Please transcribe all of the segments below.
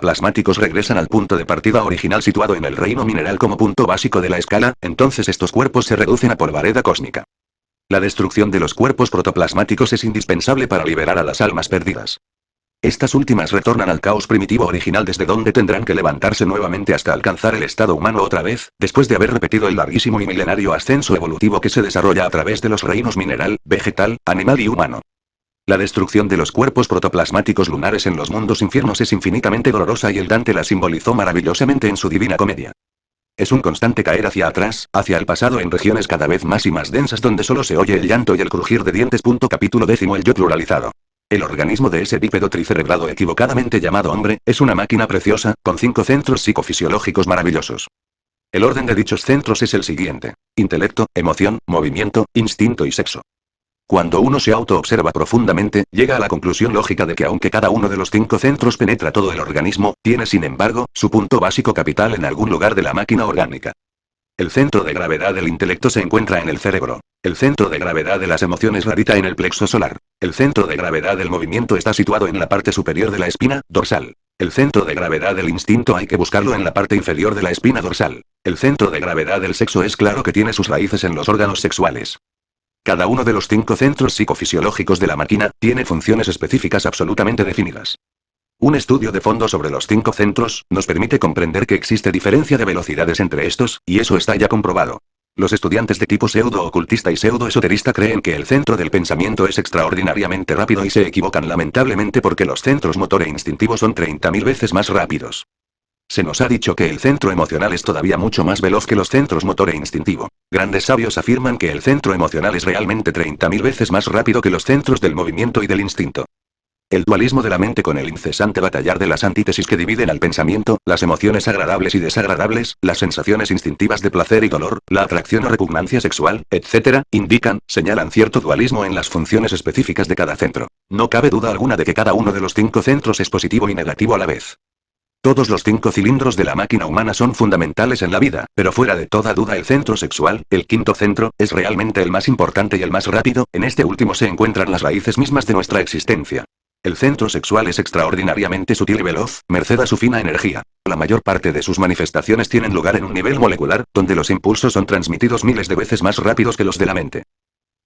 protoplasmáticos regresan al punto de partida original situado en el reino mineral como punto básico de la escala, entonces estos cuerpos se reducen a polvareda cósmica. La destrucción de los cuerpos protoplasmáticos es indispensable para liberar a las almas perdidas. Estas últimas retornan al caos primitivo original desde donde tendrán que levantarse nuevamente hasta alcanzar el estado humano otra vez, después de haber repetido el larguísimo y milenario ascenso evolutivo que se desarrolla a través de los reinos mineral, vegetal, animal y humano. La destrucción de los cuerpos protoplasmáticos lunares en los mundos infiernos es infinitamente dolorosa y el Dante la simbolizó maravillosamente en su Divina Comedia. Es un constante caer hacia atrás, hacia el pasado en regiones cada vez más y más densas donde solo se oye el llanto y el crujir de dientes. Capítulo 10. El yo pluralizado. El organismo de ese bípedo tricerebrado equivocadamente llamado hombre, es una máquina preciosa, con 5 centros psicofisiológicos maravillosos. El orden de dichos centros es el siguiente: intelecto, emoción, movimiento, instinto y sexo. Cuando uno se autoobserva profundamente, llega a la conclusión lógica de que aunque cada uno de los 5 centros penetra todo el organismo, tiene sin embargo, su punto básico capital en algún lugar de la máquina orgánica. El centro de gravedad del intelecto se encuentra en el cerebro. El centro de gravedad de las emociones radica en el plexo solar. El centro de gravedad del movimiento está situado en la parte superior de la espina dorsal. El centro de gravedad del instinto hay que buscarlo en la parte inferior de la espina dorsal. El centro de gravedad del sexo es claro que tiene sus raíces en los órganos sexuales. Cada uno de los 5 centros psicofisiológicos de la máquina tiene funciones específicas absolutamente definidas. Un estudio de fondo sobre los 5 centros nos permite comprender que existe diferencia de velocidades entre estos, y eso está ya comprobado. Los estudiantes de tipo pseudo-ocultista y pseudo-esoterista creen que el centro del pensamiento es extraordinariamente rápido y se equivocan lamentablemente porque los centros motor e instintivo son 30.000 veces más rápidos. Se nos ha dicho que el centro emocional es todavía mucho más veloz que los centros motor e instintivo. Grandes sabios afirman que el centro emocional es realmente 30.000 veces más rápido que los centros del movimiento y del instinto. El dualismo de la mente con el incesante batallar de las antítesis que dividen al pensamiento, las emociones agradables y desagradables, las sensaciones instintivas de placer y dolor, la atracción o repugnancia sexual, etc., señalan cierto dualismo en las funciones específicas de cada centro. No cabe duda alguna de que cada uno de los 5 centros es positivo y negativo a la vez. Todos los 5 cilindros de la máquina humana son fundamentales en la vida, pero fuera de toda duda el centro sexual, el 5º centro, es realmente el más importante y el más rápido. En este último se encuentran las raíces mismas de nuestra existencia. El centro sexual es extraordinariamente sutil y veloz, merced a su fina energía. La mayor parte de sus manifestaciones tienen lugar en un nivel molecular, donde los impulsos son transmitidos miles de veces más rápidos que los de la mente.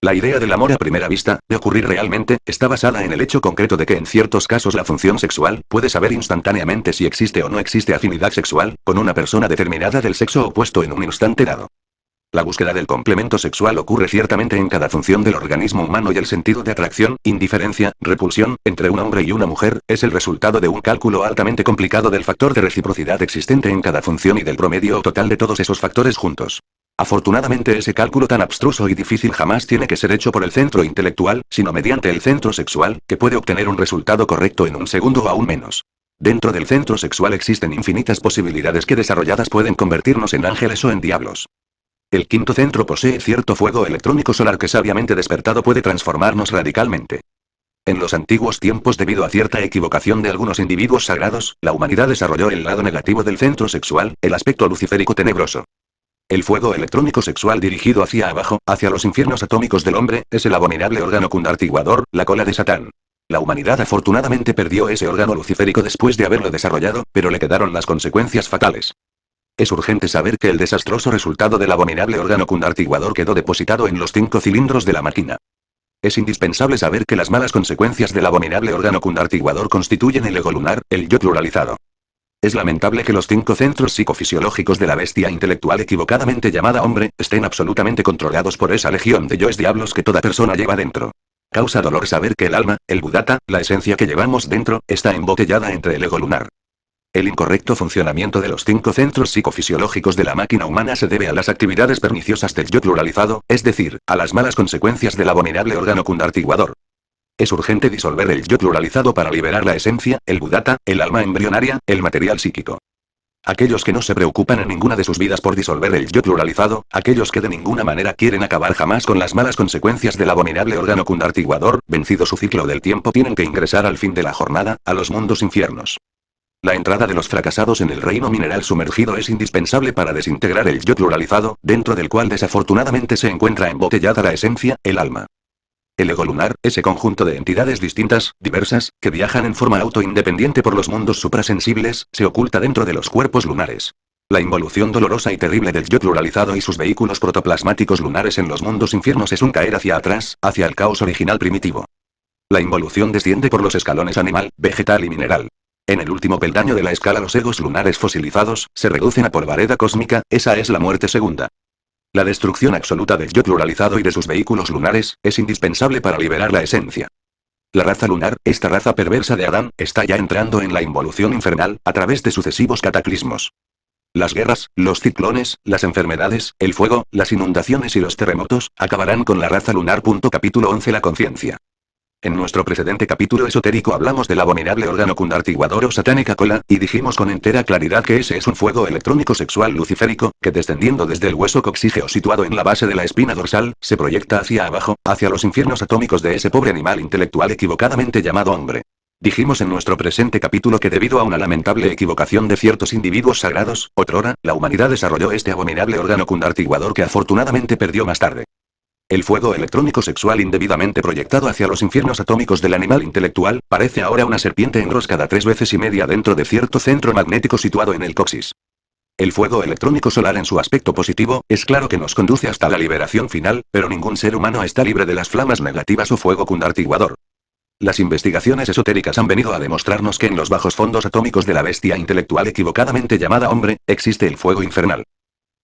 La idea del amor a primera vista, de ocurrir realmente, está basada en el hecho concreto de que en ciertos casos la función sexual puede saber instantáneamente si existe o no existe afinidad sexual con una persona determinada del sexo opuesto en un instante dado. La búsqueda del complemento sexual ocurre ciertamente en cada función del organismo humano y el sentido de atracción, indiferencia, repulsión, entre un hombre y una mujer, es el resultado de un cálculo altamente complicado del factor de reciprocidad existente en cada función y del promedio total de todos esos factores juntos. Afortunadamente ese cálculo tan abstruso y difícil jamás tiene que ser hecho por el centro intelectual, sino mediante el centro sexual, que puede obtener un resultado correcto en un segundo o aún menos. Dentro del centro sexual existen infinitas posibilidades que desarrolladas pueden convertirnos en ángeles o en diablos. El 5º centro posee cierto fuego electrónico solar que sabiamente despertado puede transformarnos radicalmente. En los antiguos tiempos, debido a cierta equivocación de algunos individuos sagrados, la humanidad desarrolló el lado negativo del centro sexual, el aspecto luciférico tenebroso. El fuego electrónico sexual dirigido hacia abajo, hacia los infiernos atómicos del hombre, es el abominable órgano cundartiguador, la cola de Satán. La humanidad afortunadamente perdió ese órgano luciférico después de haberlo desarrollado, pero le quedaron las consecuencias fatales. Es urgente saber que el desastroso resultado del abominable órgano cundartiguador quedó depositado en los 5 cilindros de la máquina. Es indispensable saber que las malas consecuencias del abominable órgano cundartiguador constituyen el ego lunar, el yo pluralizado. Es lamentable que los 5 centros psicofisiológicos de la bestia intelectual equivocadamente llamada hombre, estén absolutamente controlados por esa legión de yoes diablos que toda persona lleva dentro. Causa dolor saber que el alma, el budata, la esencia que llevamos dentro, está embotellada entre el ego lunar. El incorrecto funcionamiento de los 5 centros psicofisiológicos de la máquina humana se debe a las actividades perniciosas del yo pluralizado, es decir, a las malas consecuencias del abominable órgano cundartiguador. Es urgente disolver el yo pluralizado para liberar la esencia, el budata, el alma embrionaria, el material psíquico. Aquellos que no se preocupan en ninguna de sus vidas por disolver el yo pluralizado, aquellos que de ninguna manera quieren acabar jamás con las malas consecuencias del abominable órgano cundartiguador, vencido su ciclo del tiempo, tienen que ingresar al fin de la jornada, a los mundos infiernos. La entrada de los fracasados en el reino mineral sumergido es indispensable para desintegrar el yo pluralizado, dentro del cual desafortunadamente se encuentra embotellada la esencia, el alma. El ego lunar, ese conjunto de entidades distintas, diversas, que viajan en forma autoindependiente por los mundos suprasensibles, se oculta dentro de los cuerpos lunares. La involución dolorosa y terrible del yo pluralizado y sus vehículos protoplasmáticos lunares en los mundos infiernos es un caer hacia atrás, hacia el caos original primitivo. La involución desciende por los escalones animal, vegetal y mineral. En el último peldaño de la escala los egos lunares fosilizados, se reducen a polvareda cósmica, esa es la muerte segunda. La destrucción absoluta del yo pluralizado y de sus vehículos lunares, es indispensable para liberar la esencia. La raza lunar, esta raza perversa de Adán, está ya entrando en la involución infernal, a través de sucesivos cataclismos. Las guerras, los ciclones, las enfermedades, el fuego, las inundaciones y los terremotos, acabarán con la raza lunar. Capítulo 11 La conciencia. En nuestro precedente capítulo esotérico hablamos del abominable órgano cundartiguador o satánica cola, y dijimos con entera claridad que ese es un fuego electrónico sexual luciférico, que descendiendo desde el hueso coxígeo situado en la base de la espina dorsal, se proyecta hacia abajo, hacia los infiernos atómicos de ese pobre animal intelectual equivocadamente llamado hombre. Dijimos en nuestro presente capítulo que debido a una lamentable equivocación de ciertos individuos sagrados, otrora, la humanidad desarrolló este abominable órgano cundartiguador que afortunadamente perdió más tarde. El fuego electrónico sexual indebidamente proyectado hacia los infiernos atómicos del animal intelectual, parece ahora una serpiente enroscada 3 veces y media dentro de cierto centro magnético situado en el coxis. El fuego electrónico solar en su aspecto positivo, es claro que nos conduce hasta la liberación final, pero ningún ser humano está libre de las flamas negativas o fuego cundartiguador. Las investigaciones esotéricas han venido a demostrarnos que en los bajos fondos atómicos de la bestia intelectual equivocadamente llamada hombre, existe el fuego infernal.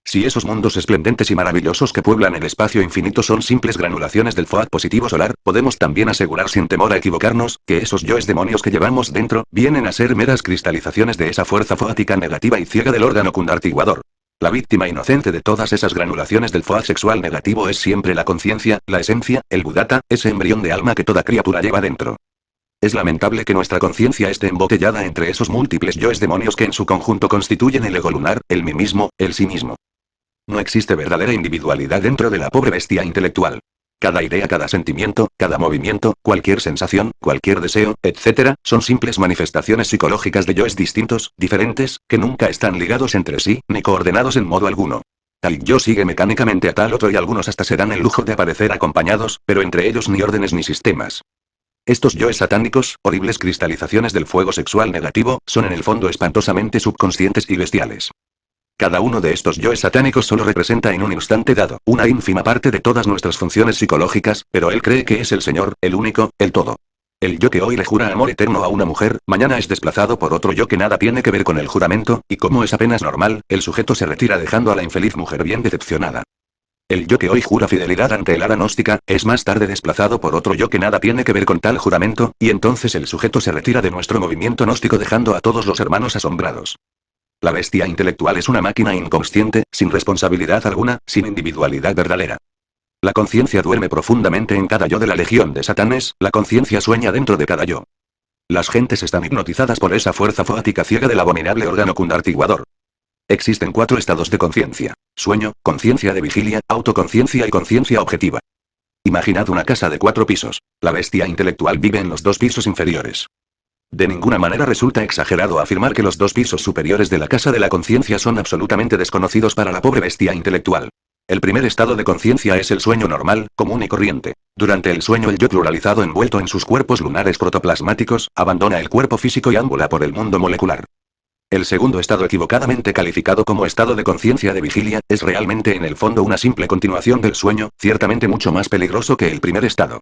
Si esos mundos esplendentes y maravillosos que pueblan el espacio infinito son simples granulaciones del FOAD positivo solar, podemos también asegurar sin temor a equivocarnos, que esos yoes demonios que llevamos dentro, vienen a ser meras cristalizaciones de esa fuerza foática negativa y ciega del órgano cundartiguador. La víctima inocente de todas esas granulaciones del FOAD sexual negativo es siempre la conciencia, la esencia, el budata, ese embrión de alma que toda criatura lleva dentro. Es lamentable que nuestra conciencia esté embotellada entre esos múltiples yoes demonios que en su conjunto constituyen el ego lunar, el mí mismo, el sí mismo. No existe verdadera individualidad dentro de la pobre bestia intelectual. Cada idea, cada sentimiento, cada movimiento, cualquier sensación, cualquier deseo, etc., son simples manifestaciones psicológicas de yoes distintos, diferentes, que nunca están ligados entre sí, ni coordenados en modo alguno. Tal yo sigue mecánicamente a tal otro y algunos hasta se dan el lujo de aparecer acompañados, pero entre ellos ni órdenes ni sistemas. Estos yoes satánicos, horribles cristalizaciones del fuego sexual negativo, son en el fondo espantosamente subconscientes y bestiales. Cada uno de estos yoes satánicos solo representa en un instante dado, una ínfima parte de todas nuestras funciones psicológicas, pero él cree que es el Señor, el único, el todo. El yo que hoy le jura amor eterno a una mujer, mañana es desplazado por otro yo que nada tiene que ver con el juramento, y como es apenas normal, el sujeto se retira dejando a la infeliz mujer bien decepcionada. El yo que hoy jura fidelidad ante el ara gnóstica, es más tarde desplazado por otro yo que nada tiene que ver con tal juramento, y entonces el sujeto se retira de nuestro movimiento gnóstico dejando a todos los hermanos asombrados. La bestia intelectual es una máquina inconsciente, sin responsabilidad alguna, sin individualidad verdadera. La conciencia duerme profundamente en cada yo de la legión de Satanes, la conciencia sueña dentro de cada yo. Las gentes están hipnotizadas por esa fuerza foática ciega del abominable órgano cundartiguador. Existen 4 estados de conciencia: sueño, conciencia de vigilia, autoconciencia y conciencia objetiva. Imaginad una casa de 4 pisos. La bestia intelectual vive en los 2 pisos inferiores. De ninguna manera resulta exagerado afirmar que los 2 pisos superiores de la casa de la conciencia son absolutamente desconocidos para la pobre bestia intelectual. El primer estado de conciencia es el sueño normal, común y corriente. Durante el sueño el yo pluralizado envuelto en sus cuerpos lunares protoplasmáticos, abandona el cuerpo físico y ambula por el mundo molecular. El segundo estado equivocadamente calificado como estado de conciencia de vigilia, es realmente en el fondo una simple continuación del sueño, ciertamente mucho más peligroso que el primer estado.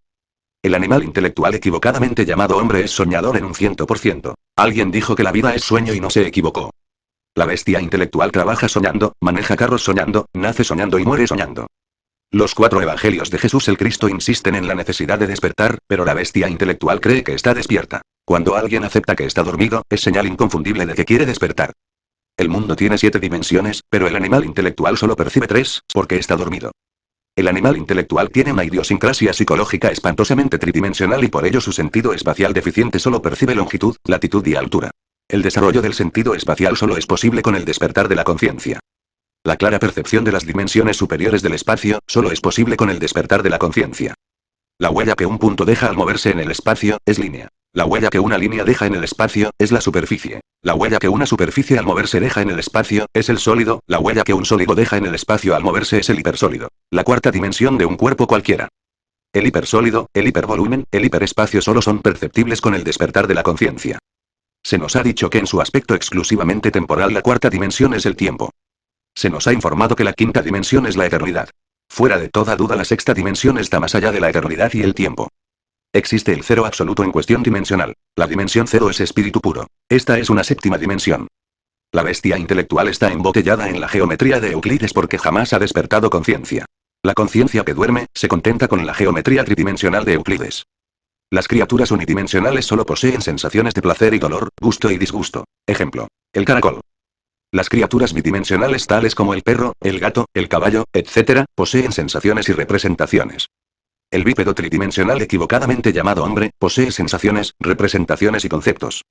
El animal intelectual equivocadamente llamado hombre es soñador en un 100%. Alguien dijo que la vida es sueño y no se equivocó. La bestia intelectual trabaja soñando, maneja carros soñando, nace soñando y muere soñando. Los 4 evangelios de Jesús el Cristo insisten en la necesidad de despertar, pero la bestia intelectual cree que está despierta. Cuando alguien acepta que está dormido, es señal inconfundible de que quiere despertar. El mundo tiene 7 dimensiones, pero el animal intelectual solo percibe 3, porque está dormido. El animal intelectual tiene una idiosincrasia psicológica espantosamente tridimensional y por ello su sentido espacial deficiente solo percibe longitud, latitud y altura. El desarrollo del sentido espacial solo es posible con el despertar de la conciencia. La clara percepción de las dimensiones superiores del espacio, solo es posible con el despertar de la conciencia. La huella que un punto deja al moverse en el espacio, es línea. La huella que una línea deja en el espacio, es la superficie. La huella que una superficie al moverse deja en el espacio, es el sólido. La huella que un sólido deja en el espacio al moverse es el hipersólido. La cuarta dimensión de un cuerpo cualquiera. El hipersólido, el hipervolumen, el hiperespacio solo son perceptibles con el despertar de la conciencia. Se nos ha dicho que en su aspecto exclusivamente temporal la cuarta dimensión es el tiempo. Se nos ha informado que la quinta dimensión es la eternidad. Fuera de toda duda la sexta dimensión está más allá de la eternidad y el tiempo. Existe el cero absoluto en cuestión dimensional. La dimensión cero es espíritu puro. Esta es una séptima dimensión. La bestia intelectual está embotellada en la geometría de Euclides porque jamás ha despertado conciencia. La conciencia que duerme, se contenta con la geometría tridimensional de Euclides. Las criaturas unidimensionales solo poseen sensaciones de placer y dolor, gusto y disgusto. Ejemplo. El caracol. Las criaturas bidimensionales tales como el perro, el gato, el caballo, etc., poseen sensaciones y representaciones. El bípedo tridimensional equivocadamente llamado hombre, posee sensaciones, representaciones y conceptos.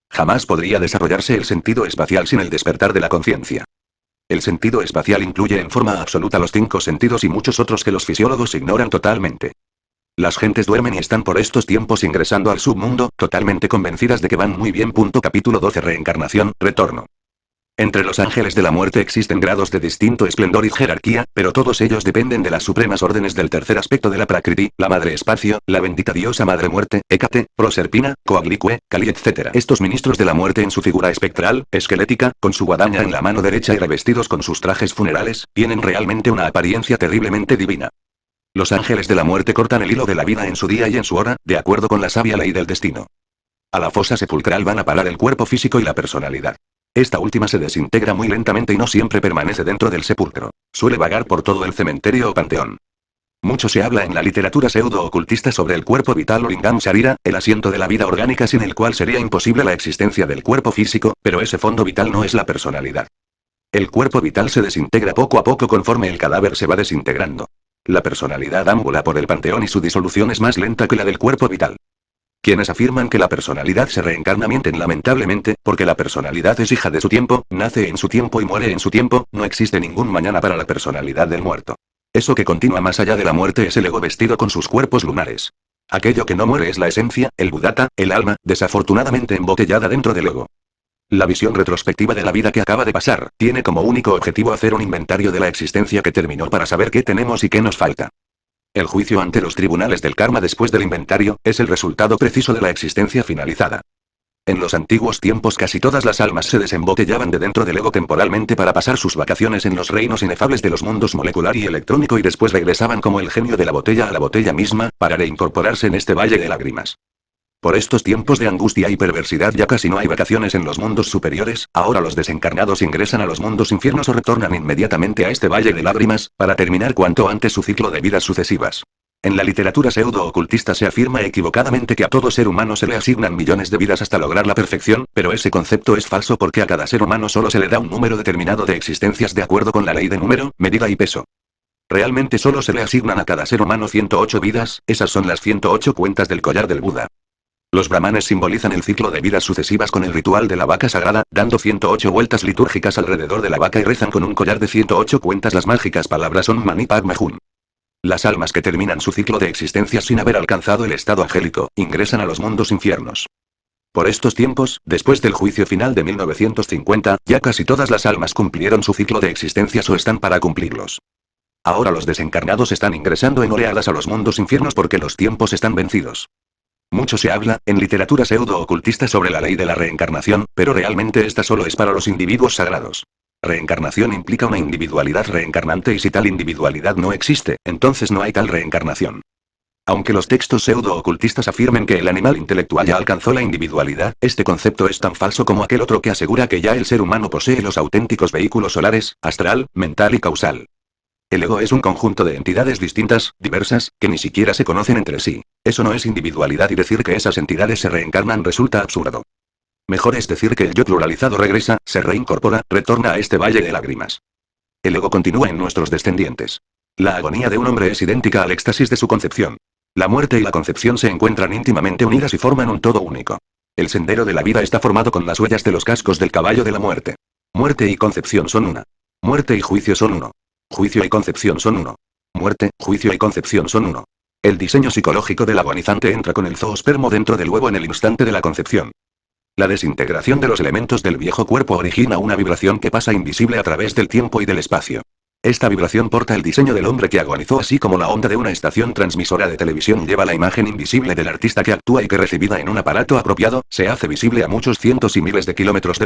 Jamás podría desarrollarse el sentido espacial sin el despertar de la conciencia. El sentido espacial incluye en forma absoluta los 5 sentidos y muchos otros que los fisiólogos ignoran totalmente. Las gentes duermen y están por estos tiempos ingresando al submundo, totalmente convencidas de que van muy bien. Capítulo 12 Reencarnación, retorno. Entre los ángeles de la muerte existen grados de distinto esplendor y jerarquía, pero todos ellos dependen de las supremas órdenes del tercer aspecto de la Prakriti, la Madre Espacio, la bendita diosa Madre Muerte, Hécate, Proserpina, Coatlicue, Kali, etc. Estos ministros de la muerte en su figura espectral, esquelética, con su guadaña en la mano derecha y revestidos con sus trajes funerales, tienen realmente una apariencia terriblemente divina. Los ángeles de la muerte cortan el hilo de la vida en su día y en su hora, de acuerdo con la sabia ley del destino. A la fosa sepulcral van a parar el cuerpo físico y la personalidad. Esta última se desintegra muy lentamente y no siempre permanece dentro del sepulcro. Suele vagar por todo el cementerio o panteón. Mucho se habla en la literatura pseudo-ocultista sobre el cuerpo vital o lingam sharira, el asiento de la vida orgánica sin el cual sería imposible la existencia del cuerpo físico, pero ese fondo vital no es la personalidad. El cuerpo vital se desintegra poco a poco conforme el cadáver se va desintegrando. La personalidad ambula por el panteón y su disolución es más lenta que la del cuerpo vital. Quienes afirman que la personalidad se reencarna mienten lamentablemente, porque la personalidad es hija de su tiempo, nace en su tiempo y muere en su tiempo, no existe ningún mañana para la personalidad del muerto. Eso que continúa más allá de la muerte es el ego vestido con sus cuerpos lunares. Aquello que no muere es la esencia, el buddhata, el alma, desafortunadamente embotellada dentro del ego. La visión retrospectiva de la vida que acaba de pasar, tiene como único objetivo hacer un inventario de la existencia que terminó para saber qué tenemos y qué nos falta. El juicio ante los tribunales del karma después del inventario, es el resultado preciso de la existencia finalizada. En los antiguos tiempos casi todas las almas se desembotellaban de dentro del ego temporalmente para pasar sus vacaciones en los reinos inefables de los mundos molecular y electrónico y después regresaban como el genio de la botella a la botella misma, para reincorporarse en este valle de lágrimas. Por estos tiempos de angustia y perversidad ya casi no hay vacaciones en los mundos superiores, ahora los desencarnados ingresan a los mundos infiernos o retornan inmediatamente a este valle de lágrimas, para terminar cuanto antes su ciclo de vidas sucesivas. En la literatura pseudo-ocultista se afirma equivocadamente que a todo ser humano se le asignan millones de vidas hasta lograr la perfección, pero ese concepto es falso porque a cada ser humano solo se le da un número determinado de existencias de acuerdo con la ley de número, medida y peso. Realmente solo se le asignan a cada ser humano 108 vidas, esas son las 108 cuentas del collar del Buda. Los brahmanes simbolizan el ciclo de vidas sucesivas con el ritual de la vaca sagrada, dando 108 vueltas litúrgicas alrededor de la vaca y rezan con un collar de 108 cuentas las mágicas palabras Om Mani Padme Hum. Las almas que terminan su ciclo de existencia sin haber alcanzado el estado angélico, ingresan a los mundos infiernos. Por estos tiempos, después del juicio final de 1950, ya casi todas las almas cumplieron su ciclo de existencias o están para cumplirlos. Ahora los desencarnados están ingresando en oleadas a los mundos infiernos porque los tiempos están vencidos. Mucho se habla, en literatura pseudo-ocultista sobre la ley de la reencarnación, pero realmente esta solo es para los individuos sagrados. Reencarnación implica una individualidad reencarnante y si tal individualidad no existe, entonces no hay tal reencarnación. Aunque los textos pseudo-ocultistas afirmen que el animal intelectual ya alcanzó la individualidad, este concepto es tan falso como aquel otro que asegura que ya el ser humano posee los auténticos vehículos solares, astral, mental y causal. El ego es un conjunto de entidades distintas, diversas, que ni siquiera se conocen entre sí. Eso no es individualidad y decir que esas entidades se reencarnan resulta absurdo. Mejor es decir que el yo pluralizado regresa, se reincorpora, retorna a este valle de lágrimas. El ego continúa en nuestros descendientes. La agonía de un hombre es idéntica al éxtasis de su concepción. La muerte y la concepción se encuentran íntimamente unidas y forman un todo único. El sendero de la vida está formado con las huellas de los cascos del caballo de la muerte. Muerte y concepción son una. Muerte y juicio son uno. Juicio y concepción son uno. Muerte, juicio y concepción son uno. El diseño psicológico del agonizante entra con el zoospermo dentro del huevo en el instante de la concepción. La desintegración de los elementos del viejo cuerpo origina una vibración que pasa invisible a través del tiempo y del espacio. Esta vibración porta el diseño del hombre que agonizó, así como la onda de una estación transmisora de televisión lleva la imagen invisible del artista que actúa y que recibida en un aparato apropiado, se hace visible a muchos cientos y miles de kilómetros del